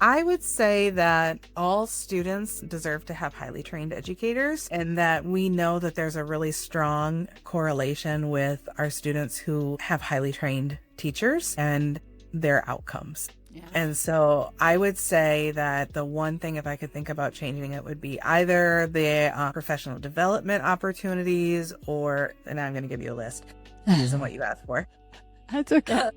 I would say that all students deserve to have highly trained educators, and that we know that there's a really strong correlation with our students who have highly trained teachers and their outcomes. Yeah. And so I would say that the one thing, if I could think about changing it, would be either the professional development opportunities and I'm going to give you a list using what you asked for. That's okay.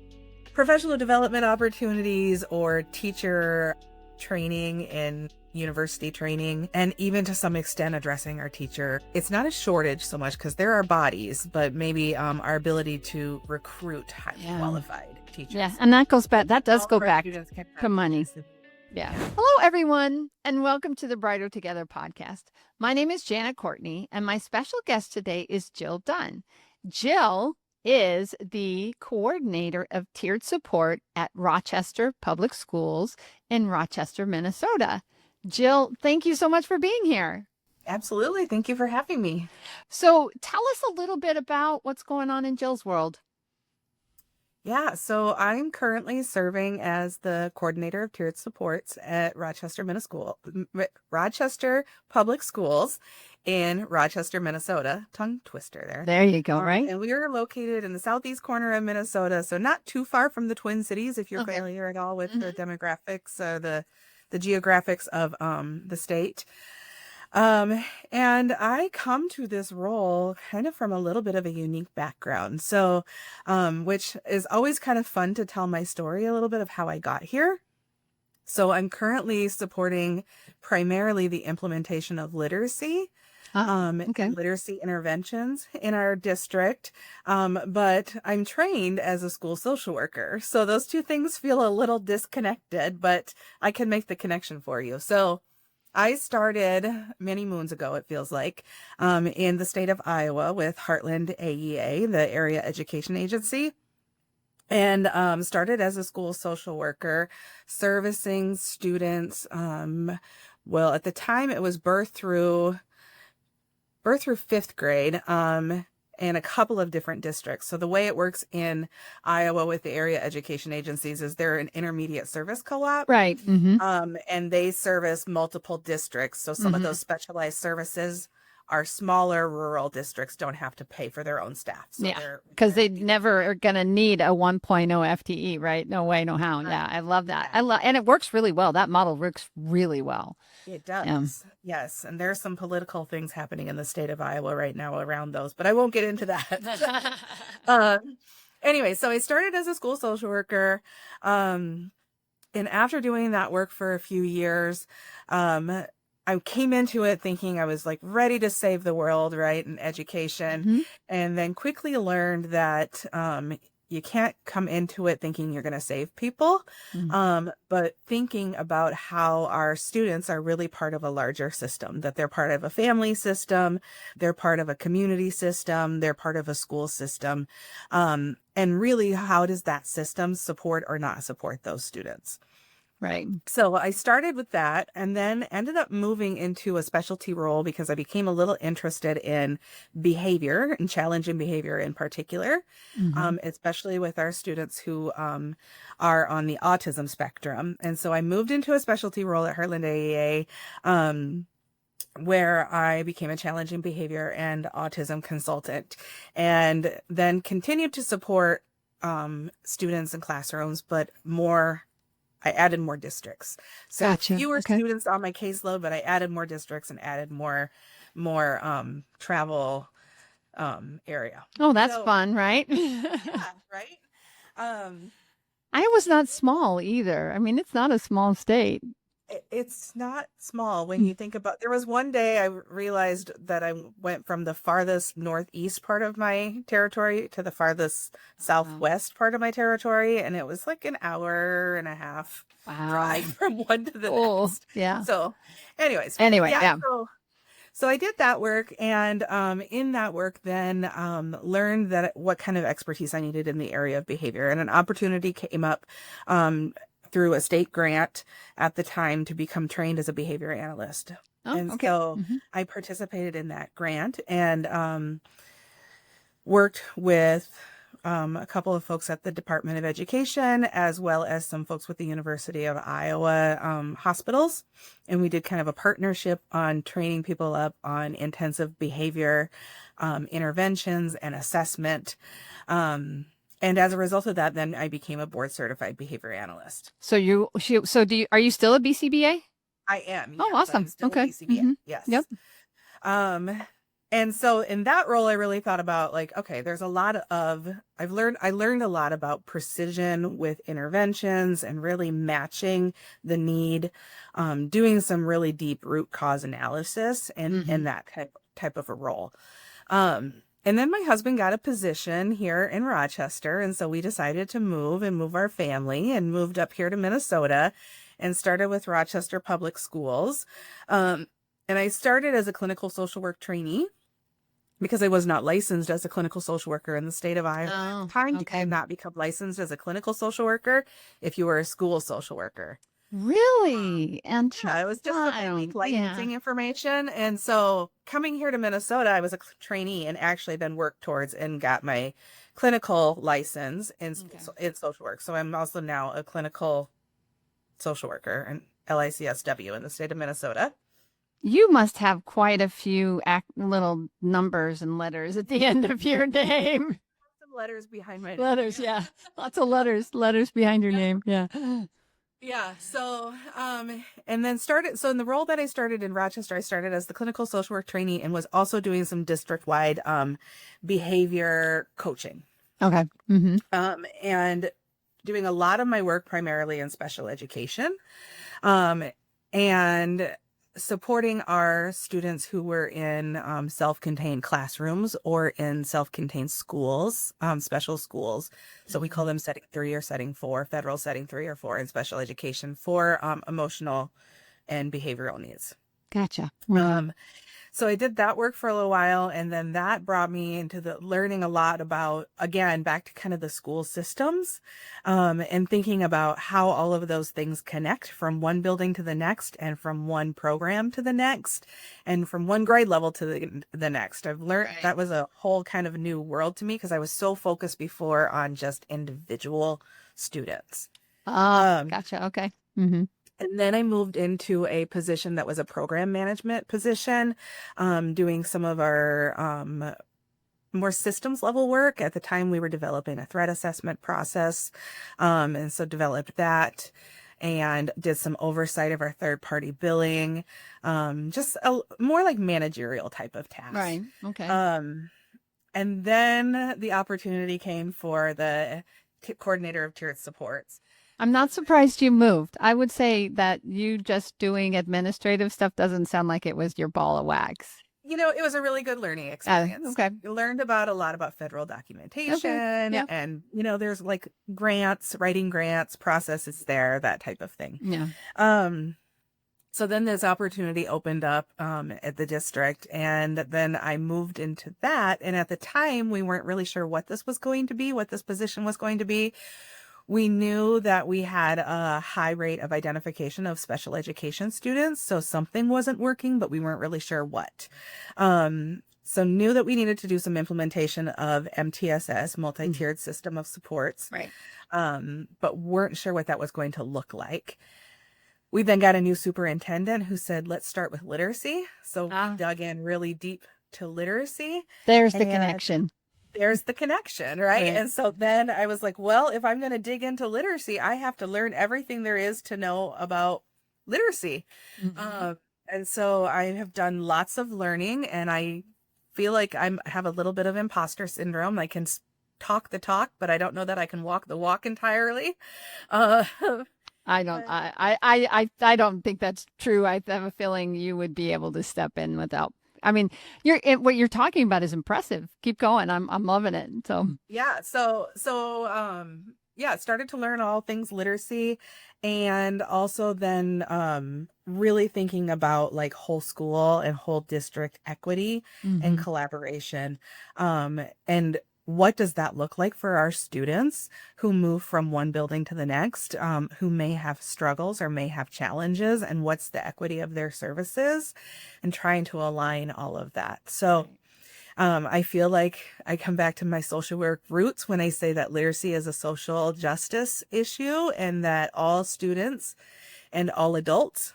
Professional development opportunities or teacher training and university training, and even to some extent addressing our teacher. It's not a shortage so much because there are bodies, but maybe our ability to recruit highly qualified teachers. Yeah, and that does go back to money. Yeah. Hello, everyone, and welcome to the Brighter Together podcast. My name is Janet Courtney, and my special guest today is Jill Dunn. Jill is the coordinator of tiered support at Rochester Public Schools in Rochester, Minnesota. Jill, thank you so much for being here. Absolutely. Thank you for having me. So tell us a little bit about what's going on in Jill's world. Yeah, so I'm currently serving as the coordinator of tiered supports at Rochester Public Schools in Rochester, Minnesota. Tongue twister there. There you go, right? And we are located in the southeast corner of Minnesota, so not too far from the Twin Cities, if you're familiar at all with the demographics, the geographics of the state. And I come to this role kind of from a little bit of a unique background. So, which is always kind of fun to tell my story a little bit of how I got here. So I'm currently supporting primarily the implementation of literacy, literacy interventions in our district. But I'm trained as a school social worker. So those two things feel a little disconnected, but I can make the connection for you. So I started many moons ago, it feels like, in the state of Iowa with Heartland AEA, the area education agency, and started as a school social worker servicing students. Well, at the time it was birth through fifth grade. In a couple of different districts. So the way it works in Iowa with the area education agencies is they're an intermediate service co-op. Right. Mm-hmm. And they service multiple districts. So some of those specialized services our smaller rural districts don't have to pay for their own staff. So because they never are going to need a 1.0 FTE, right? No way, no how. Yeah, I love that. And it works really well. That model works really well. It does. Yes. And there's some political things happening in the state of Iowa right now around those, but I won't get into that. Anyway, so I started as a school social worker. And after doing that work for a few years, I came into it thinking I was like ready to save the world, right, in education, and then quickly learned that you can't come into it thinking you're going to save people, but thinking about how our students are really part of a larger system, that they're part of a family system, they're part of a community system, they're part of a school system, and really how does that system support or not support those students? Right. So I started with that and then ended up moving into a specialty role because I became a little interested in behavior and challenging behavior in particular, especially with our students who are on the autism spectrum. And so I moved into a specialty role at Heartland AEA, where I became a challenging behavior and autism consultant, and then continued to support students in classrooms, but I added more districts. So fewer students on my caseload, but I added more districts and added more travel area. Oh, that's fun, right? Yeah, right. Iowa's not small either. I mean, it's not a small state. It's not small when you think about. There was one day I realized that I went from the farthest northeast part of my territory to the farthest southwest part of my territory, and it was like an hour and a half drive from one to the next. Yeah. So, anyways. Yeah. So I did that work, and in that work then learned that what kind of expertise I needed in the area of behavior, and an opportunity came up through a state grant at the time to become trained as a behavior analyst. So I participated in that grant and worked with a couple of folks at the Department of Education, as well as some folks with the University of Iowa hospitals. And we did kind of a partnership on training people up on intensive behavior interventions and assessment. And as a result of that, then I became a board certified behavior analyst. So are you still a BCBA? I am. Oh, yes, awesome. I'm still Okay. a BCBA. Yes. Yep. And so in that role, I really thought about like, okay, there's a lot of, I learned a lot about precision with interventions and really matching the need, doing some really deep root cause analysis and that type of a role. And then my husband got a position here in Rochester. And so we decided to move our family and moved up here to Minnesota and started with Rochester Public Schools. And I started as a clinical social work trainee because I was not licensed as a clinical social worker in the state of Iowa. You cannot become licensed as a clinical social worker if you were a school social worker. Really? And yeah, it was just some unique licensing information. And so coming here to Minnesota, I was a trainee and actually then worked towards and got my clinical license in social work. So I'm also now a clinical social worker and LICSW in the state of Minnesota. You must have quite a few little numbers and letters at the end of your name. Some letters behind my name. Letters, yeah. Lots of letters behind your name. Yeah. Yeah. So, and then so in the role that I started in Rochester, I started as the clinical social work trainee and was also doing some district-wide behavior coaching. Okay. And doing a lot of my work primarily in special education, and supporting our students who were in self-contained classrooms or in self-contained schools, special schools. So we call them setting 3 or setting 4, federal setting 3 or 4 in special education for emotional and behavioral needs. Gotcha. So I did that work for a little while, and then that brought me into the learning a lot about, again, back to kind of the school systems, and thinking about how all of those things connect from one building to the next and from one program to the next and from one grade level to the next. I've learned that was a whole kind of new world to me because I was so focused before on just individual students. Gotcha. Okay. And then I moved into a position that was a program management position, doing some of our more systems level work. At the time, we were developing a threat assessment process, and so developed that and did some oversight of our third-party billing, just more like managerial type of tasks. Right. Okay. And then the opportunity came for the coordinator of tiered supports. I'm not surprised you moved. I would say that you just doing administrative stuff doesn't sound like it was your ball of wax. You know, it was a really good learning experience. Okay. You learned a lot about federal documentation and, you know, there's like grants, writing grants, processes there, that type of thing. Yeah. So then this opportunity opened up at the district, and then I moved into that. And at the time, we weren't really sure what this was going to be, what this position was going to be. We knew that we had a high rate of identification of special education students, so something wasn't working, but we weren't really sure what. So knew that we needed to do some implementation of MTSS, multi-tiered system of supports, right? But weren't sure what that was going to look like. We then got a new superintendent who said, let's start with literacy. So we dug in really deep to literacy. There's the connection. There's the connection, right? And so then I was like, well, if I'm going to dig into literacy, I have to learn everything there is to know about literacy. And so I have done lots of learning, and I feel like I have a little bit of imposter syndrome. I can talk the talk, but I don't know that I can walk the walk entirely. I don't think that's true. I have a feeling you would be able to step in without. I mean, what you're talking about is impressive. Keep going. I'm loving it. So yeah. So started to learn all things literacy, and also then really thinking about like whole school and whole district equity and collaboration, and what does that look like for our students who move from one building to the next, who may have struggles or may have challenges, and what's the equity of their services, and trying to align all of that. So I feel like I come back to my social work roots when I say that literacy is a social justice issue and that all students and all adults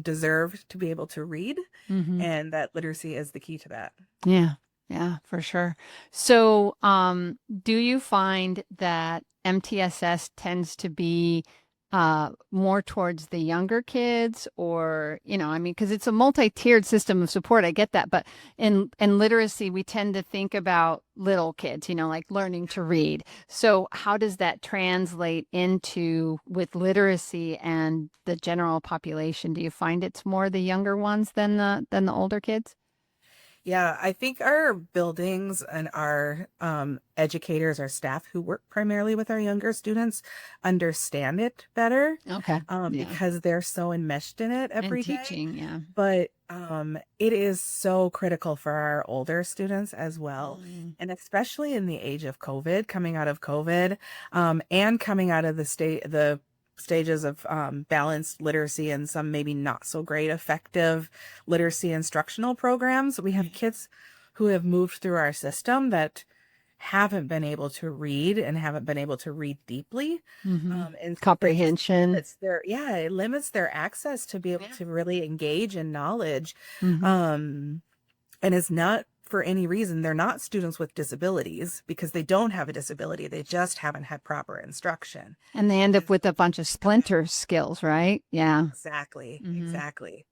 deserve to be able to read, Mm-hmm. and that literacy is the key to that. Yeah, yeah, for sure. So, do you find that MTSS tends to be more towards the younger kids, or, I mean, because it's a multi-tiered system of support, I get that, but in literacy, we tend to think about little kids, like learning to read. So, how does that translate into with literacy and the general population? Do you find it's more the younger ones than the older kids? Yeah, I think our buildings and our educators, our staff who work primarily with our younger students understand it better Okay. Yeah. because they're so enmeshed in it And every day. teaching, yeah. But it is so critical for our older students as well. Mm. And especially in the age of COVID, coming out of COVID, and coming out of the stages of balanced literacy and some maybe not so great effective literacy instructional programs. We have kids who have moved through our system that haven't been able to read and haven't been able to read deeply. Mm-hmm. And so that just Comprehension. it limits their access to be able to really engage in knowledge. Mm-hmm. And it's not for any reason. They're not students with disabilities because they don't have a disability. They just haven't had proper instruction. And they end up with a bunch of splinter skills, right? Yeah. Exactly. Mm-hmm. Exactly.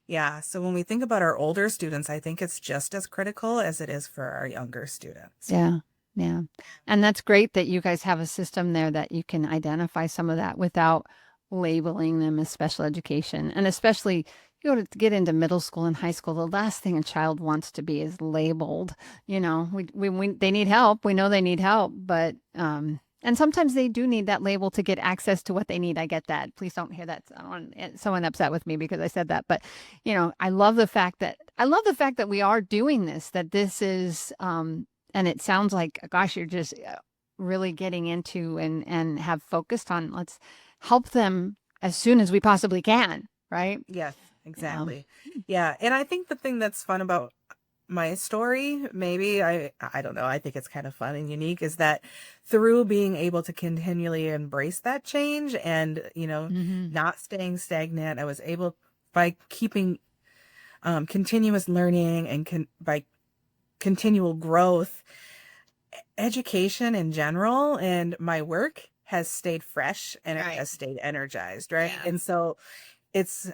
Yeah. So when we think about our older students, I think it's just as critical as it is for our younger students. Yeah. Yeah. And that's great that you guys have a system there that you can identify some of that without labeling them as special education. And especially you go to get into middle school and high school, the last thing a child wants to be is labeled. They need help. We know they need help, but and sometimes they do need that label to get access to what they need. I get that. Please don't hear that. I don't want someone upset with me because I said that. But I love the fact that we are doing this. That this is, and it sounds like, gosh, you're just really getting into and have focused on. Let's help them as soon as we possibly can. Right? Yes, exactly. Yeah. And I think the thing that's fun about my story, maybe I don't know, I think it's kind of fun and unique, is that through being able to continually embrace that change and not staying stagnant, I was able, by keeping continuous learning and by continual growth, education in general and my work has stayed fresh and it has stayed energized, right? Yeah. And so it's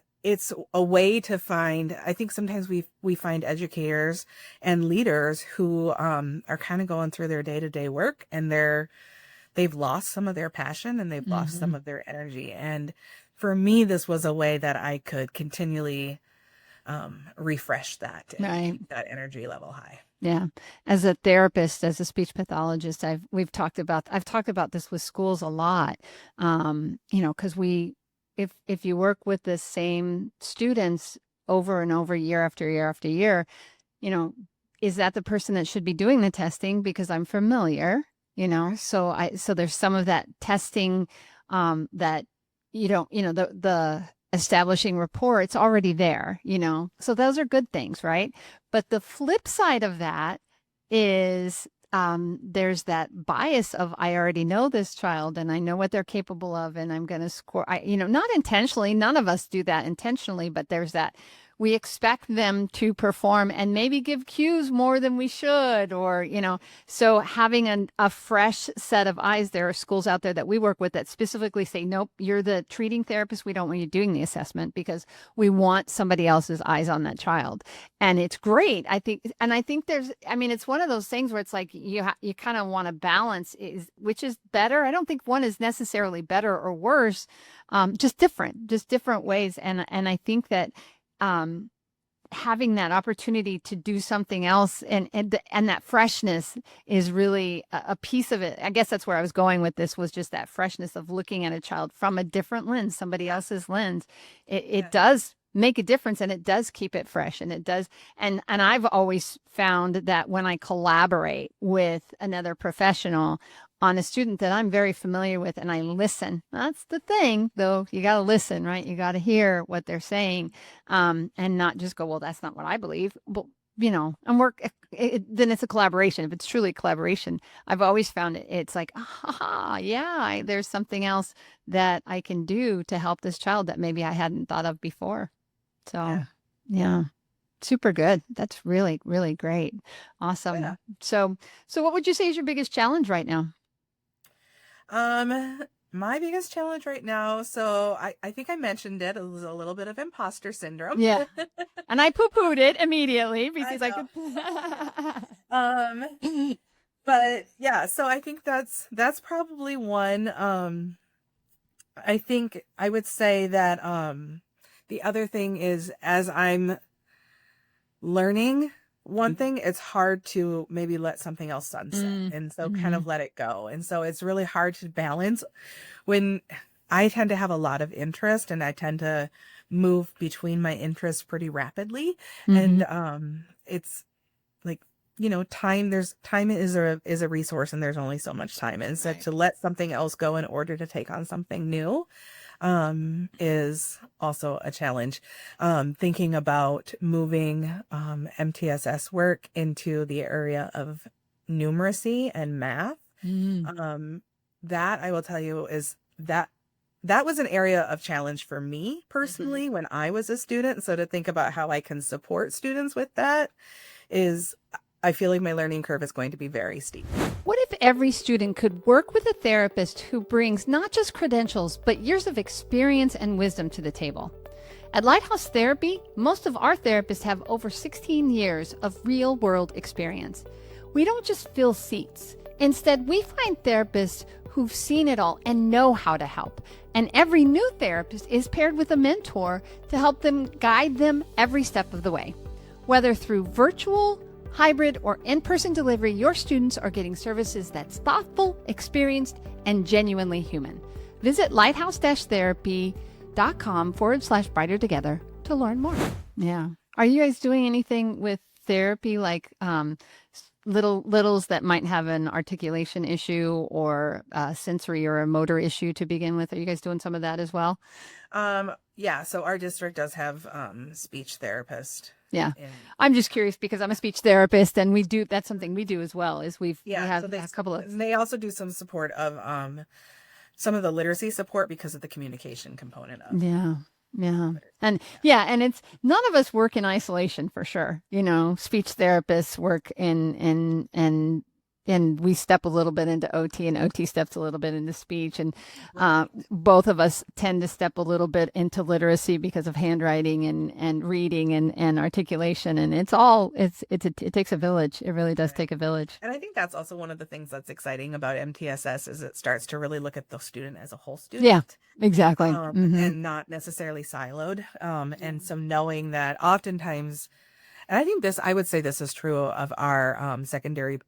a way to find, I think sometimes we find educators and leaders who are kind of going through their day-to-day work and they've lost some of their passion and they've lost some of their energy. And for me, this was a way that I could continually refresh that and keep that energy level high. Yeah. As a therapist, as a speech pathologist, I've talked about this with schools a lot. Because if you work with the same students over and over, year after year after year, is that the person that should be doing the testing? Because I'm familiar, so there's some of that testing, that the establishing rapport, it's already there, so those are good things, right? But the flip side of that is there's that bias of, I already know this child and I know what they're capable of and I'm going to score. Not intentionally, none of us do that intentionally, but there's that we expect them to perform and maybe give cues more than we should, or, so having a fresh set of eyes. There are schools out there that we work with that specifically say, nope, you're the treating therapist. We don't want you doing the assessment because we want somebody else's eyes on that child. And it's great. I think it's one of those things where it's like, you kind of want to balance which is better. I don't think one is necessarily better or worse, just different ways. And I think that, having that opportunity to do something else and that freshness is really a piece of it. I guess that's where I was going with this, was just that freshness of looking at a child from a different lens, somebody else's lens. It does make a difference, and it does keep it fresh, and it does. And I've always found that when I collaborate with another professional on a student that I'm very familiar with and I listen, that's the thing though, you got to listen, right? You got to hear what they're saying, and not just go, well, that's not what I believe. But, and then it's a collaboration. If it's truly a collaboration, I've always found it's like, there's something else that I can do to help this child that maybe I hadn't thought of before. So, yeah. Super good. That's really, really great. Awesome. Yeah. So what would you say is your biggest challenge right now? My biggest challenge right now, so I think I mentioned it was a little bit of imposter syndrome. Yeah. And I poo-pooed it immediately because I could. But yeah, so I think that's probably one. I think I would say that the other thing is, as I'm learning one thing, it's hard to maybe let something else sunset, and so kind of let it go. And so it's really hard to balance when I tend to have a lot of interest, and I tend to move between my interests pretty rapidly. And it's like, time is a resource, and there's only so much time. And so to let something else go in order to take on something new is also a challenge. Thinking about moving MTSS work into the area of numeracy and math. That I will tell you is that was an area of challenge for me personally when I was a student. So to think about how I can support students with that is, I feel like my learning curve is going to be very steep. What if every student could work with a therapist who brings not just credentials, but years of experience and wisdom to the table? At Lighthouse Therapy, most of our therapists have over 16 years of real-world experience. We don't just fill seats. Instead, we find therapists who've seen it all and know how to help. And every new therapist is paired with a mentor to help them guide them every step of the way. Whether through virtual, hybrid, or in-person delivery, your students are getting services that's thoughtful, experienced, and genuinely human. Visit lighthouse-therapy.com/brighter together to learn more. Yeah. Are you guys doing anything with therapy, like littles that might have an articulation issue or a sensory or a motor issue to begin with? Are you guys doing some of that as well? Yeah. So our district does have speech therapist. Yeah. I'm just curious because I'm a speech therapist, and that's something we do as well, is we have a couple of. And they also do some support of some of the literacy support because of the communication component of. Yeah. And it's none of us work in isolation for sure. Speech therapists work and we step a little bit into OT, and OT steps a little bit into speech. And both of us tend to step a little bit into literacy because of handwriting and reading and articulation. And it takes a village. It really does take a village. And I think that's also one of the things that's exciting about MTSS is it starts to really look at the student as a whole student. Yeah, exactly. And not necessarily siloed. And so knowing that oftentimes, and I think I would say this is true of our secondary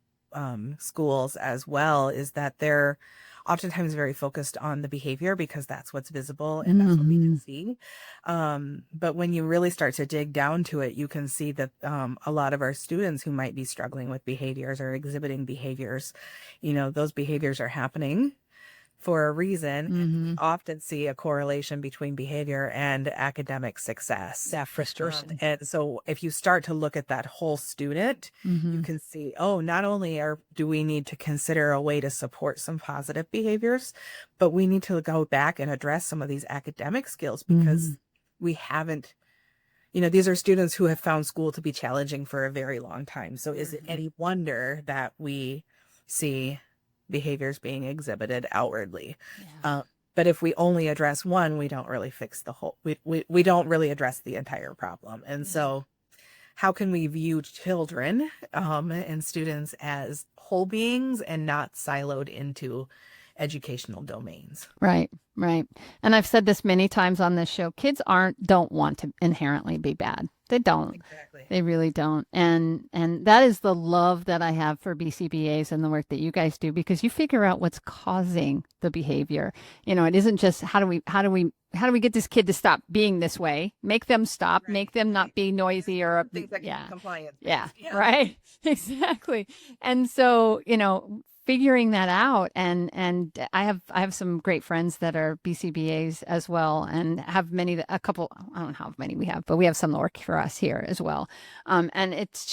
schools as well, is that they're oftentimes very focused on the behavior because that's what's visible and that's what we can see. But when you really start to dig down to it, you can see that a lot of our students who might be struggling with behaviors or exhibiting behaviors, those behaviors are happening for a reason. And we often see a correlation between behavior and academic success. That frustration. And so if you start to look at that whole student, you can see, not only do we need to consider a way to support some positive behaviors, but we need to go back and address some of these academic skills because we haven't, these are students who have found school to be challenging for a very long time. So is it any wonder that we see behaviors being exhibited outwardly? But if we only address one, we don't really fix the whole, we don't really address the entire problem. And so how can we view children and students as whole beings and not siloed into educational domains? Right. And I've said this many times on this show, kids don't want to inherently be bad. They don't. Exactly. They really don't. And that is the love that I have for BCBAs and the work that you guys do, because you figure out what's causing the behavior. It isn't just how do we get this kid to stop being this way? Make them stop, make them not be noisy or compliance. Yeah. Right. Exactly. And so, figuring that out, and I have some great friends that are BCBAs as well, and have a couple, I don't know how many we have, but we have some that work for us here as well. And it's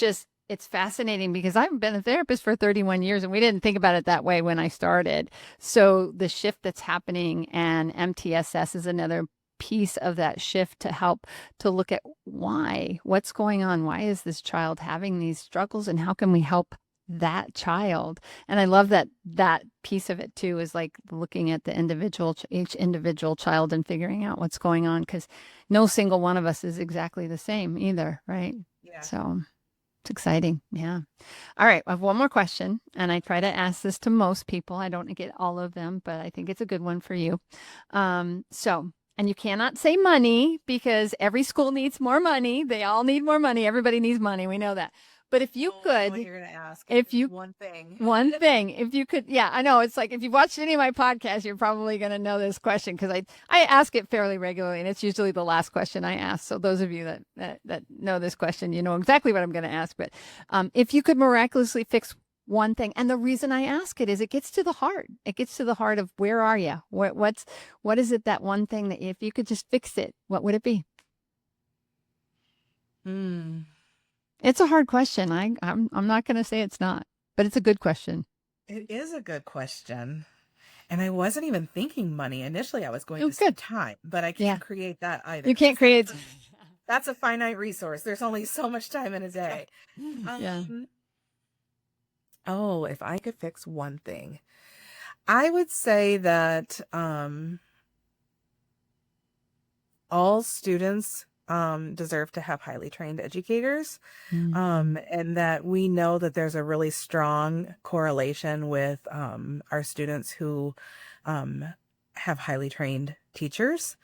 it's fascinating because I've been a therapist for 31 years and we didn't think about it that way when I started. So the shift that's happening, and MTSS is another piece of that shift to help to look at what's going on. Why is this child having these struggles, and how can we help that child? And I love that piece of it too, is like looking at each individual child and figuring out what's going on, because no single one of us is exactly the same either, right? Yeah. So it's exciting. Yeah. All right. I have one more question, and I try to ask this to most people. I don't get all of them, but I think it's a good one for you. And you cannot say money, because every school needs more money. They all need more money. Everybody needs money. We know that. But if you could, you're going to ask one thing, if you could, yeah, I know. It's like, if you've watched any of my podcasts, you're probably going to know this question, because I ask it fairly regularly, and it's usually the last question I ask. So those of you that know this question, you know exactly what I'm going to ask. But if you could miraculously fix one thing, and the reason I ask it is it gets to the heart. It gets to the heart of, where are you? What is it, that one thing that if you could just fix it, what would it be? It's a hard question. I'm not going to say it's not, but it's a good question. It is a good question. And I wasn't even thinking money. Initially, I was going to say time, but I can't create that either. You can't create. That's a finite resource. There's only so much time in a day. Yeah. Oh, if I could fix one thing, I would say that all students deserve to have highly trained educators, and that we know that there's a really strong correlation with our students who have highly trained teachers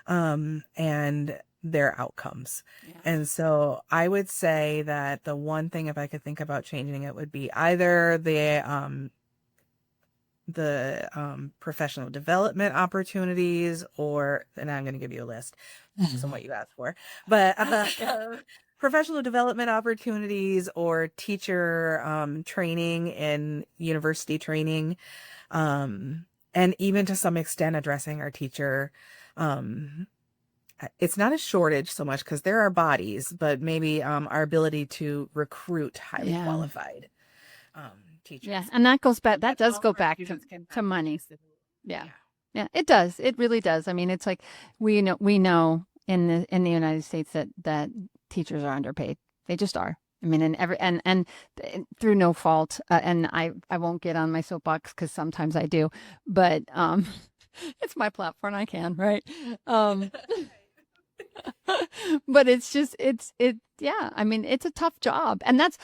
and their outcomes. Yeah. And so I would say that the one thing, if I could think about changing it, would be either the professional development opportunities, and I'm going to give you a list based on what you asked for, but professional development opportunities, or teacher training and university training, and even to some extent addressing our teacher. It's not a shortage so much, because there are bodies, but maybe our ability to recruit highly qualified teachers. Yeah, and that goes back. That does go back to money. Yeah, it does. It really does. I mean, it's like we know in the United States that teachers are underpaid. They just are. I mean, and through no fault. And I won't get on my soapbox, because sometimes I do, but it's my platform. I can, right? But it's just, yeah, I mean, it's a tough job. And that's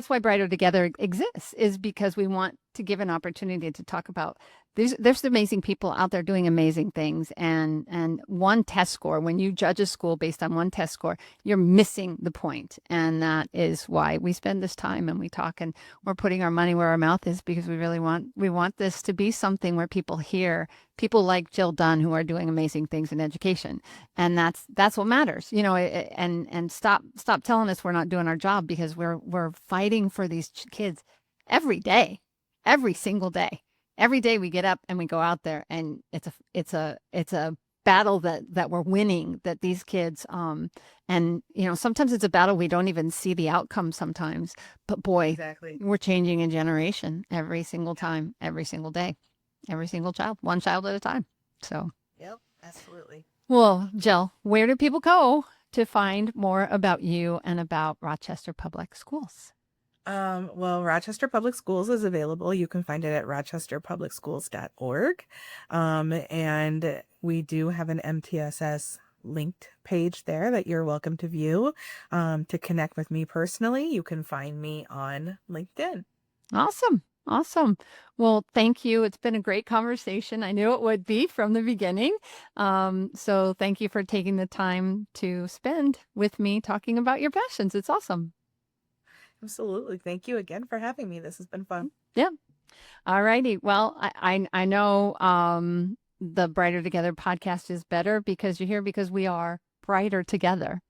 why Brighter Together exists, is because we want to give an opportunity to talk about there's amazing people out there doing amazing things. And one test score, when you judge a school based on one test score, you're missing the point. And that is why we spend this time and we talk, and we're putting our money where our mouth is, because we want this to be something where people hear people like Jill Dunn, who are doing amazing things in education. And that's what matters, and stop telling us we're not doing our job, because we're fighting for these kids every day, every single day. Every day we get up and we go out there, and it's a battle that we're winning, that these kids, and sometimes it's a battle we don't even see the outcome sometimes, but boy, exactly, we're changing a generation every single time, every single day, every single child, one child at a time. So, yep, absolutely. Well, Jill, where do people go to find more about you and about Rochester Public Schools? Well, Rochester Public Schools is available. You can find it at rochesterpublicschools.org. And we do have an MTSS linked page there that you're welcome to view. To connect with me personally, you can find me on LinkedIn. Awesome. Well, thank you. It's been a great conversation. I knew it would be from the beginning. So thank you for taking the time to spend with me talking about your passions. It's awesome. Absolutely. Thank you again for having me. This has been fun. Yeah. All righty. Well, I know the Brighter Together podcast is better because you're here, because we are brighter together.